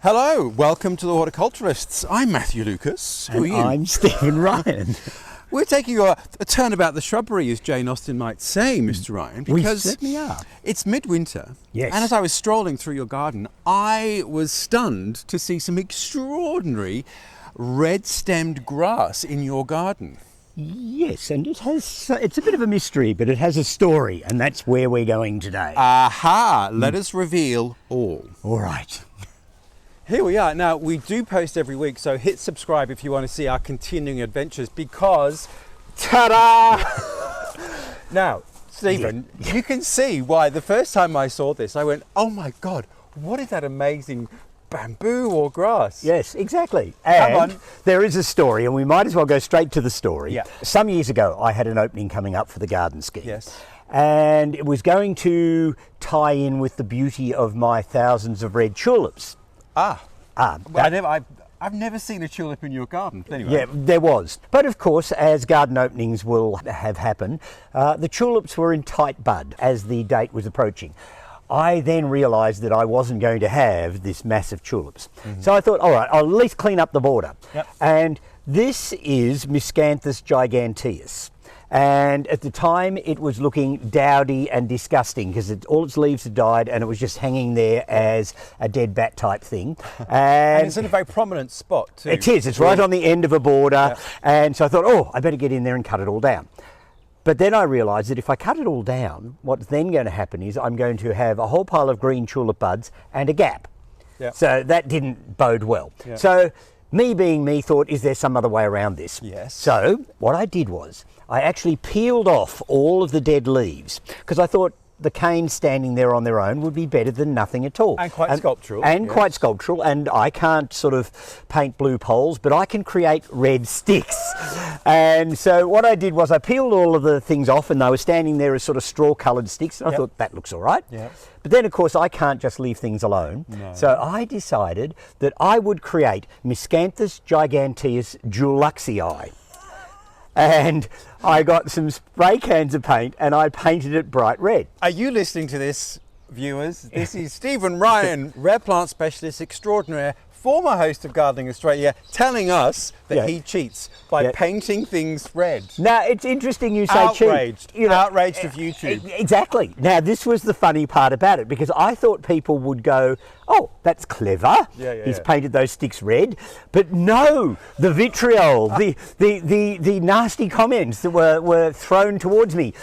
Hello, welcome to the Horti-Culturalists. I'm Matthew Lucas. Who are you? I'm Stephen Ryan. We're taking a turn about the shrubbery, as Jane Austen might say, Mr. Ryan, We because certainly are. it's midwinter. Yes. And as I was strolling through your garden, I was stunned to see some extraordinary red-stemmed grass in your garden. Yes, and it's a bit of a mystery, but it has a story, and that's where we're going today. Aha! Let us reveal all. All right. Here we are. Now, we do post every week, so hit subscribe if you want to see our continuing adventures because, ta-da! Now, Stephen, you can see why the first time I saw this, I went, oh my God, what is that amazing bamboo or grass? Yes, exactly. Come And on. there is a story, and we might as well go straight to the story. Yeah. Some years ago, I had an opening coming up for the garden scheme. Yes. And it was going to tie in with the beauty of my thousands of red tulips. I've never seen a tulip in your garden. Anyway. Yeah, there was. But of course, as garden openings will have happened, the tulips were in tight bud as the date was approaching. I then realised that I wasn't going to have this massive tulips. Mm-hmm. So I thought, all right, I'll at least clean up the border. Yep. And this is Miscanthus giganteus. And at the time it was looking dowdy and disgusting because all its leaves had died and it was just hanging there as a dead bat type thing. And it's in a very prominent spot too. It is, it's right on the end of a border. Yeah. And so I thought, oh, I better get in there and cut it all down. But then I realised that if I cut it all down, what's then going to happen is I'm going to have a whole pile of green tulip buds and a gap. Yeah. So that didn't bode well. Yeah. So me being me thought, is there some other way around this? Yes. So what I did was I actually peeled off all of the dead leaves because I thought the canes standing there on their own would be better than nothing at all. And quite sculptural. And yes. quite sculptural. And I can't sort of paint blue poles, but I can create red sticks. And so what I did was I peeled all of the things off and they were standing there as sort of straw-coloured sticks. And I thought, that looks all right. Yeah. But then, of course, I can't just leave things alone. No. So I decided that I would create Miscanthus giganteus Duluxii. And I got some spray cans of paint and I painted it bright red. Are you listening to this, viewers? This is Stephen Ryan, rare plant specialist extraordinaire, former host of Gardening Australia, telling us that he cheats by painting things red. Now, it's interesting you say Outraged. cheat. Outraged of YouTube. Exactly. Now, this was the funny part about it because I thought people would go, oh, that's clever. He's painted those sticks red. But no, the vitriol, the nasty comments that were thrown towards me.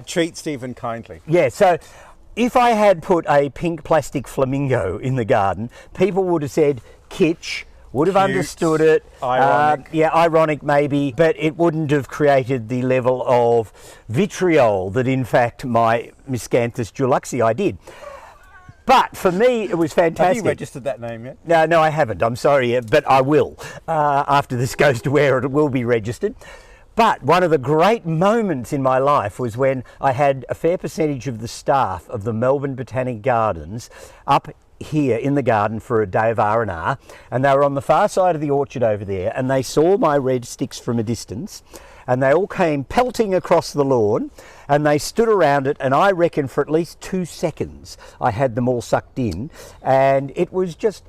Treat Stephen kindly. Yeah, so if I had put a pink plastic flamingo in the garden, people would have said kitsch, would have understood it. Ironic. Ironic maybe, but it wouldn't have created the level of vitriol that in fact my Miscanthus Duluxii did. But for me, it was fantastic. Have you registered that name yet? No, I haven't. I'm sorry, but I will. After this goes to where it will be registered. But one of the great moments in my life was when I had a fair percentage of the staff of the Melbourne Botanic Gardens up here in the garden for a day of R&R, and they were on the far side of the orchard over there, and they saw my red sticks from a distance, and they all came pelting across the lawn, and they stood around it, and I reckon for at least 2 seconds I had them all sucked in, and it was just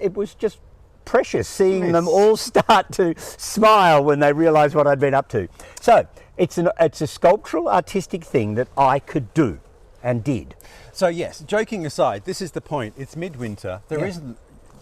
precious seeing them all start to smile when they realised what I'd been up to. So it's a sculptural artistic thing that I could do and did. So yes, joking aside, this is the point. It's midwinter. There isn't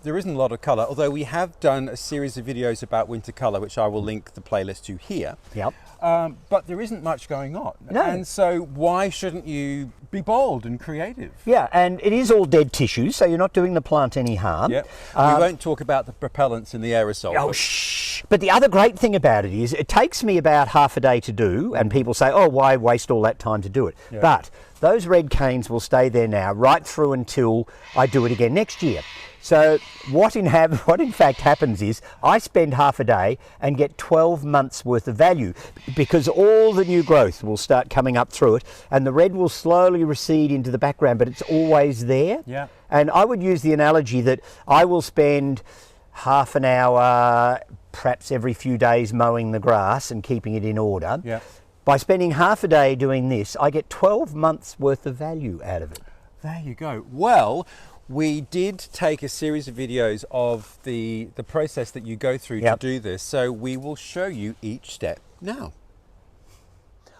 a lot of colour, although we have done a series of videos about winter colour, which I will link the playlist to here. Yep. But there isn't much going on. No. And so why shouldn't you be bold and creative? Yeah, and it is all dead tissues, so you're not doing the plant any harm. Yep. We won't talk about the propellants in the aerosol. Oh, shh. But the other great thing about it is it takes me about half a day to do, and people say, oh, why waste all that time to do it? Yeah. But those red canes will stay there now right through until I do it again next year. So what in fact happens is I spend half a day and get 12 months worth of value because all the new growth will start coming up through it and the red will slowly recede into the background, but it's always there. Yeah. And I would use the analogy that I will spend half an hour, perhaps every few days, mowing the grass and keeping it in order. Yeah. By spending half a day doing this, I get 12 months worth of value out of it. There you go. Well, we did take a series of videos of the process that you go through Yep. to do this. So we will show you each step now.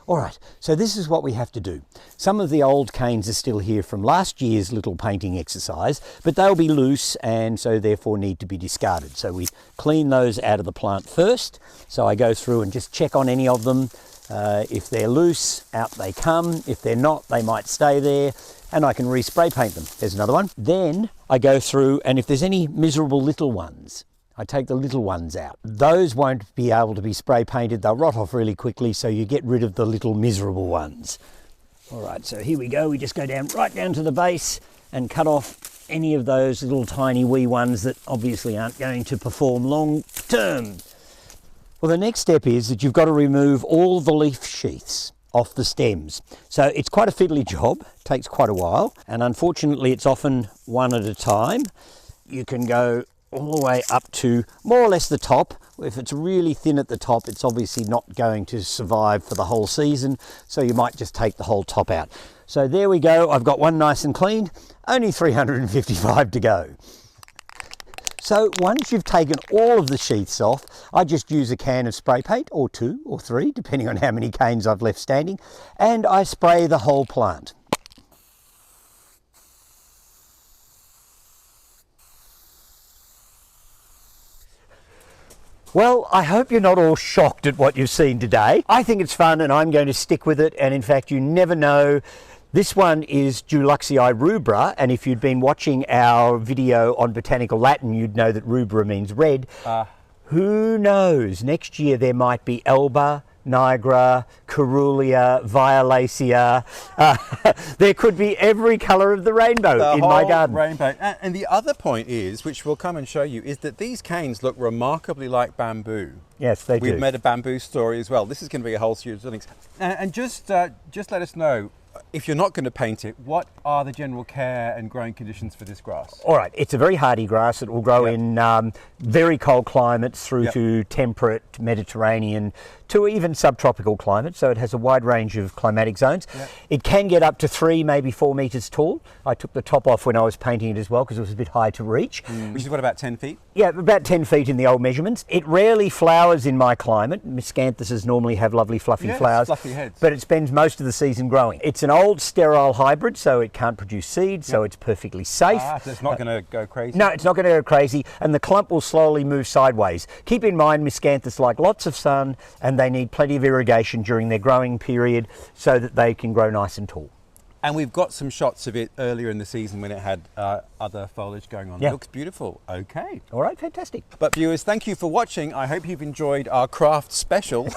All right, so this is what we have to do. Some of the old canes are still here from last year's little painting exercise, but they'll be loose and so therefore need to be discarded. So we clean those out of the plant first. So I go through and just check on any of them. If they're loose, out they come. If they're not, they might stay there and I can respray paint them. There's another one. Then I go through and if there's any miserable little ones, I take the little ones out. Those won't be able to be spray painted. They'll rot off really quickly, so you get rid of the little miserable ones. All right, so here we go. We just go down right down to the base and cut off any of those little tiny wee ones that obviously aren't going to perform long term. Well, the next step is that you've got to remove all the leaf sheaths off the stems. So it's quite a fiddly job, takes quite a while, and unfortunately it's often one at a time. You can go all the way up to more or less the top. If it's really thin at the top, it's obviously not going to survive for the whole season, so you might just take the whole top out. So there we go, I've got one nice and clean, only 355 to go. So once you've taken all of the sheaths off, I just use a can of spray paint, or 2 or 3, depending on how many canes I've left standing, and I spray the whole plant. Well, I hope you're not all shocked at what you've seen today. I think it's fun and I'm going to stick with it, and in fact you never know. This one is Duluxii rubra, and if you'd been watching our video on botanical Latin, you'd know that rubra means red. Who knows, next year there might be alba, nigra, caerulea, violacea. There could be every colour of the rainbow in my garden. Rainbow. And the other point is, which we'll come and show you, is that these canes look remarkably like bamboo. Yes, they do. We've made a bamboo story as well. This is going to be a whole series of things. And just let us know, if you're not going to paint it, what are the general care and growing conditions for this grass? All right, it's a very hardy grass. It will grow in very cold climates through to temperate, Mediterranean, to even subtropical climates. So it has a wide range of climatic zones. It can get up to 3, maybe 4 metres tall. I took the top off when I was painting it as well because it was a bit high to reach. Which is what, about 10 feet? Yeah, about 10 feet in the old measurements. It rarely flowers in my climate. Miscanthuses normally have lovely fluffy flowers, fluffy heads. but it spends most of the season growing. It's an old sterile hybrid, so it can't produce seeds, so it's perfectly safe. So it's not going to go crazy? No, it's not going to go crazy, and the clump will slowly move sideways. Keep in mind, Miscanthus like lots of sun, and they need plenty of irrigation during their growing period so that they can grow nice and tall. And we've got some shots of it earlier in the season when it had other foliage going on. It looks beautiful. Okay. All right, fantastic. But viewers, thank you for watching. I hope you've enjoyed our craft special.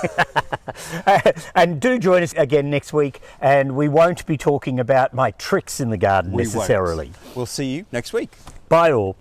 And do join us again next week, and we won't be talking about my tricks in the garden necessarily. We'll see you next week. Bye all.